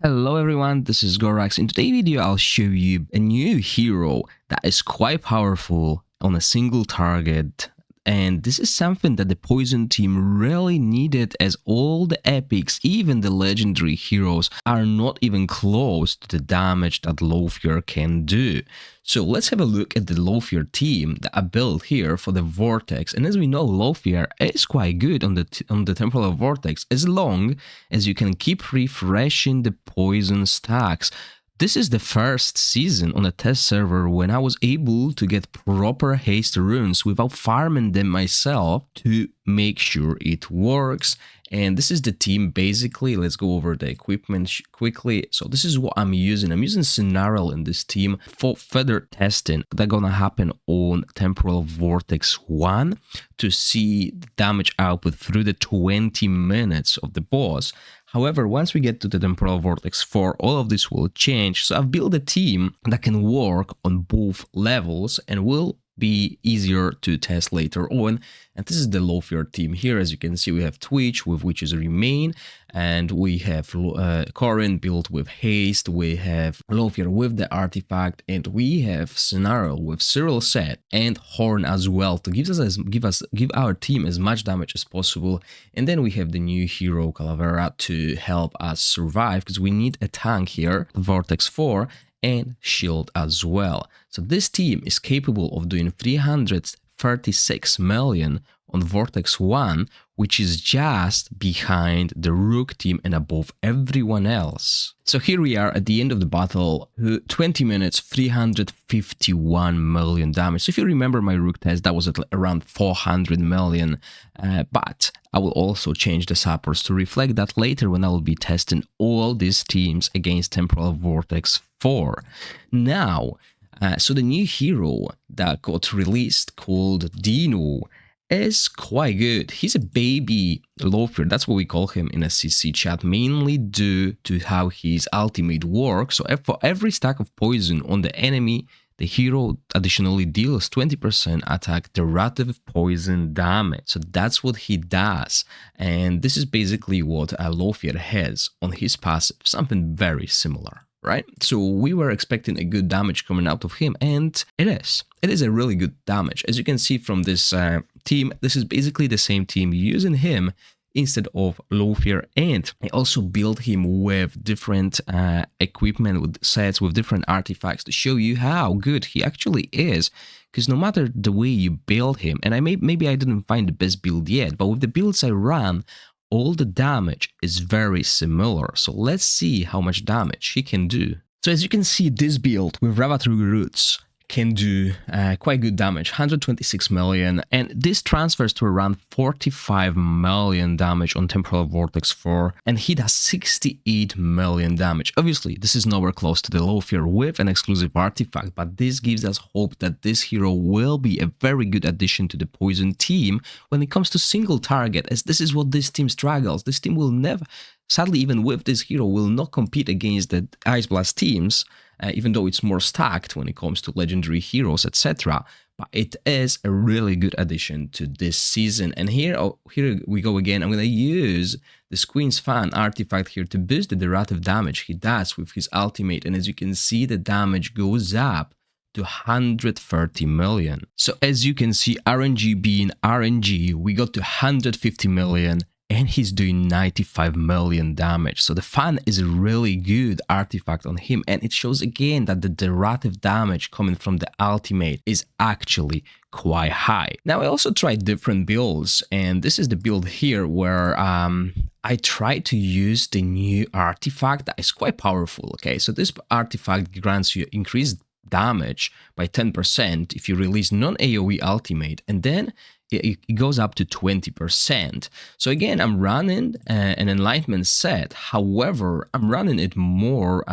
Hello everyone, this is Gorax. In today's video I'll show you a new hero that is quite powerful on a single target, and this is something that the Poison team really needed, as all the epics, even the legendary heroes, are not even close to the damage that Lothier can do. So let's have a look at the Lothier team that I built here for the Vortex. And as we know, Lothier is quite good on the Temporal Vortex as long as you can keep refreshing the poison stacks. This is the first season on a test server when I was able to get proper haste runes without farming them myself to make sure it works. And this is the team basically. Let's go over the equipment quickly. So this is what I'm using. I'm using Scenario in this team for further testing. That's gonna happen on Temporal Vortex 1 to see the damage output through the 20 minutes of the boss. However, once we get to the Temporal Vortex 4, all of this will change. So I've built a team that can work on both levels and will be easier to test later on. And this is the Lothier team here. As you can see, we have Twitch with Witches Remain, and we have Corin built with Haste, we have Lothier with the Artifact, and we have Scenario with Cyril Set and Horn as well to give our team as much damage as possible. And then we have the new hero Calavera to help us survive, because we need a tank here, Vortex 4, and shield as well. So this team is capable of doing 336 million on Vortex 1, which is just behind the Rook team and above everyone else. So here we are at the end of the battle, 20 minutes, 351 million damage. So if you remember my Rook test, that was at around 400 million, but I will also change the supports to reflect that later when I will be testing all these teams against Temporal Vortex 4. Now, so the new hero that got released called Dino is quite good. He's a baby Lothier, that's what we call him in a CC chat, mainly due to how his ultimate works. So for every stack of poison on the enemy, the hero additionally deals 20% attack derivative poison damage. So that's what he does. And this is basically what Lothier has on his passive, something very similar. Right? So we were expecting a good damage coming out of him, and it is. It is a really good damage. As you can see from this team, this is basically the same team using him instead of Lothier, and I also built him with different equipment, with sets, with different artifacts to show you how good he actually is. Because no matter the way you build him, and maybe I didn't find the best build yet, but with the builds I ran, all the damage is very similar. So let's see how much damage he can do. So as you can see, this build with Ravatru Roots can do quite good damage, 126 million, and this transfers to around 45 million damage on Temporal Vortex 4, and he does 68 million damage. Obviously, this is nowhere close to the Lothier with an exclusive artifact, but this gives us hope that this hero will be a very good addition to the Poison team when it comes to single target, as this is what this team struggles. This team will never, sadly, even with this hero, will not compete against the Ice Blast teams, even though it's more stacked when it comes to legendary heroes, etc. But it is a really good addition to this season. And here we go again. I'm going to use the Queen's Fan artifact here to boost the derivative damage he does with his ultimate. And as you can see, the damage goes up to 130 million. So as you can see, RNG being RNG, we got to 150 million. And he's doing 95 million damage. So the fan is a really good artifact on him, and it shows again that the derivative damage coming from the ultimate is actually quite high. Now I also tried different builds, and this is the build here where I tried to use the new artifact that is quite powerful. Okay, so this artifact grants you increased damage by 10% if you release non-AoE ultimate, and then it goes up to 20%. So again, I'm running an Enlightenment set. However, I'm running it more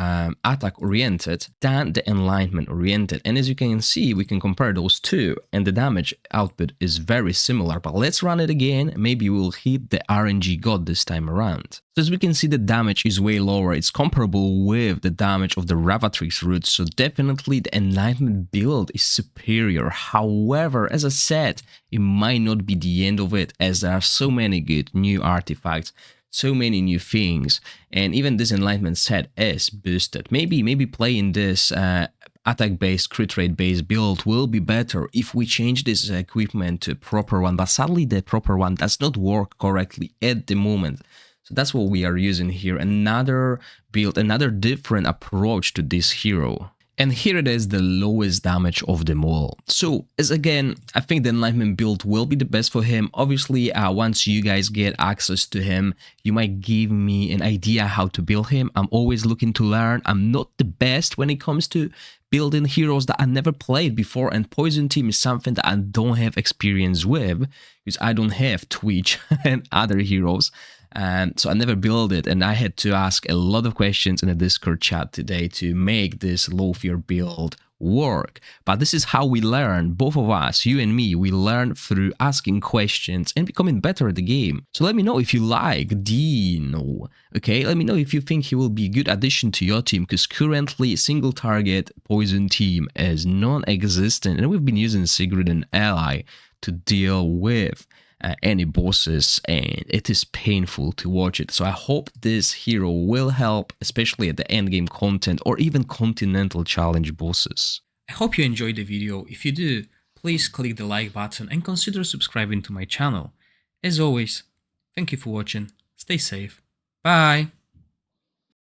attack oriented than the Enlightenment oriented. And as you can see, we can compare those two, and the damage output is very similar. But let's run it again. Maybe we'll hit the RNG god this time around. So as we can see, the damage is way lower. It's comparable with the damage of the Ravatrix Roots. So definitely the Enlightenment build is superior. However, as I said, it might not be the end of it, as there are so many good new artifacts. so many new things, and even this enlightenment set is boosted. Maybe playing this attack-based, crit rate-based build will be better if we change this equipment to a proper one, but sadly the proper one does not work correctly at the moment. So that's what we are using here, another build, another different approach to this hero. And here it is, the lowest damage of them all. So, as again, I think the Enlightenment build will be the best for him. Obviously, once you guys get access to him, you might give me an idea how to build him. I'm always looking to learn. I'm not the best when it comes to building heroes that I never played before, and Poison Team is something that I don't have experience with, because I don't have Twitch and other heroes. So I never built it, and I had to ask a lot of questions in the Discord chat today to make this low fear build work. But this is how we learn, both of us, you and me, we learn through asking questions and becoming better at the game. So let me know if you like Dino, okay? Let me know if you think he will be a good addition to your team, because currently single target Poison Team is non-existent, and we've been using Sigrid and Ally to deal with any bosses, and it is painful to watch it. So I hope this hero will help, especially at the end game content or even continental challenge bosses. I hope you enjoyed the video. If you do, please click the like button and consider subscribing to my channel. As always, thank you for watching, stay safe, bye!